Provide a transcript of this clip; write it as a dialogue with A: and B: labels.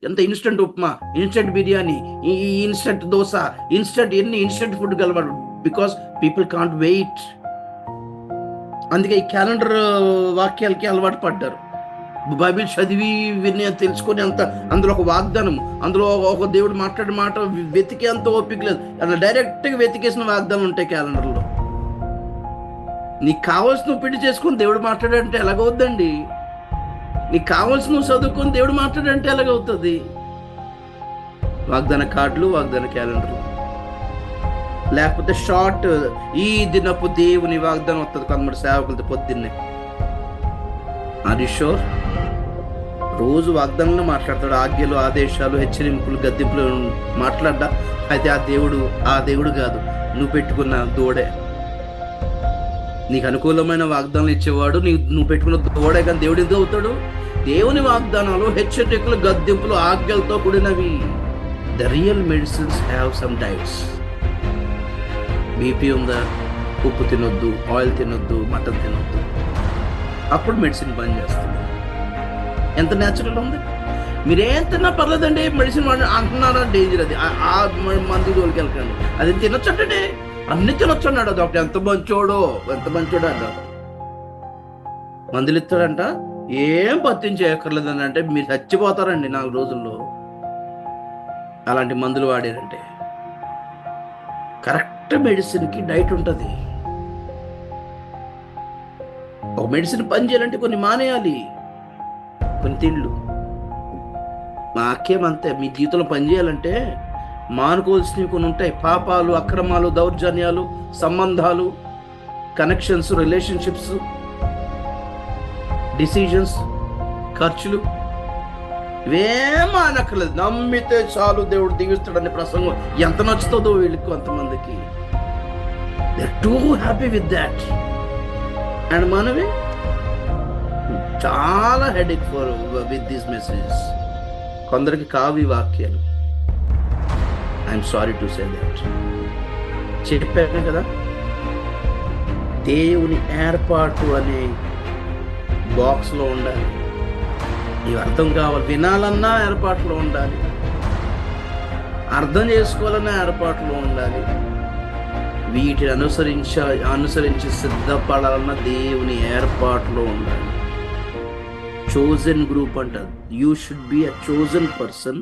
A: ఎంత instant upma, instant biryani, ఈ instant dosa, ఎన్ని ఇన్స్టెంట్ ఫుడ్ కలవాడు. Because people can't wait. అందుకే ఈ క్యాలెండర్ వాక్యాలకి అలవాటు పడ్డారు. బైబిల్ చదివి విని తెలుసుకొని అందులో ఒక వాగ్దానం, అందులో ఒక దేవుడు మాట్లాడే మాట వెతికే అంత ఓపిక లేదు. అలా డైరెక్ట్గా వెతికేసిన వాగ్దానం ఉంటాయి క్యాలెండర్లో. నీకు కావాల్సి నువ్వు పెళ్లి చేసుకుని దేవుడు మాట్లాడంటే ఎలాగవుద్దండి? నీకు కావాల్సి నువ్వు చదువుకొని దేవుడు మాట్లాడంటే ఎలాగవుతుంది? వాగ్దాన కార్డులు, వాగ్దాన క్యాలెండర్లు, లేకపోతే షార్ట్ ఈ దినపు దేవుని వాగ్దానం వస్తుంది కొంతమంది సేవకులతో పొద్దున్నే. షోర్ రోజు వాగ్దానంలో మాట్లాడతాడు. ఆజ్ఞలు, ఆదేశాలు, హెచ్చరింపులు, గద్దింపులు మాట్లాడ్డా. అయితే ఆ దేవుడు కాదు, నువ్వు పెట్టుకున్న దూడే. నీకు అనుకూలమైన వాగ్దానాలు ఇచ్చేవాడు నువ్వు పెట్టుకున్న దూడే, కానీ దేవుడు ఎందుకు అవుతాడు? దేవుని వాగ్దానాలు, హెచ్చరికలు, గద్దింపులు, ఆజ్ఞలతో కూడినవి. The real medicines have some diets. BP ఉందా? ఉప్పు తినొద్దు, ఆయిల్ తినొద్దు, మటన్ తినొద్దు. అప్పుడు మెడిసిన్ పని చేస్తుంది. ఎంత న్యాచురల్ ఉంది. మీరేం తిన్నా పర్లేదండి, మెడిసిన్ అంటున్నారా? డేంజర్ అది. ఆ మందు జోలికి వెళ్ళకండి. అది తినొచ్చంటే అన్ని తినొచ్చు అన్నాడు డాక్టర్. ఎంత మంచోడో అన్నాడు. మందులు ఇస్తాడంట, ఏం పత్యం చేయక్కర్లేదని. అంటే మీరు చచ్చిపోతారండి 4 రోజుల్లో అలాంటి మందులు వాడారంటే. కరెక్ట్ మెడిసిన్కి డైట్ ఉంటుంది. ఒక మెడిసిన్ పని చేయాలంటే కొన్ని మానేయాలి, కొన్ని తిండ్లు. మాకేమంతే. మీ జీవితంలో పని చేయాలంటే మానుకోవాల్సినవి కొన్ని ఉంటాయి. పాపాలు, అక్రమాలు, దౌర్జన్యాలు, సంబంధాలు, కనెక్షన్స్, రిలేషన్షిప్స్, డిసిజన్స్, ఖర్చులు, ఇవేం మానక్కర్లేదు. నమ్మితే చాలు దేవుడు దీవిస్తాడనే ప్రసంగం ఎంత నచ్చుతుందో వీళ్ళకి కొంతమందికి. They are too happy with that. And మనమే చాలా హెడేక్ విత్ దిస్ మెసేజ్. కొందరికి కావి వాక్యాలు. I'm sorry to say that. చెప్పాను కదా, దేవుని ఏర్పాటు అనే బాక్స్లో ఉండాలి. ఇవి అర్థం కావాలి. వినాలన్నా ఏర్పాట్లో ఉండాలి, అర్థం చేసుకోవాలన్నా ఏర్పాట్లో ఉండాలి. వీటిని అనుసరించి సిద్ధపడాలన్న దేవుని ఏర్పాట్లో ఉండాలి. చోజన్ గ్రూప్ అంటారు. You should be a chosen person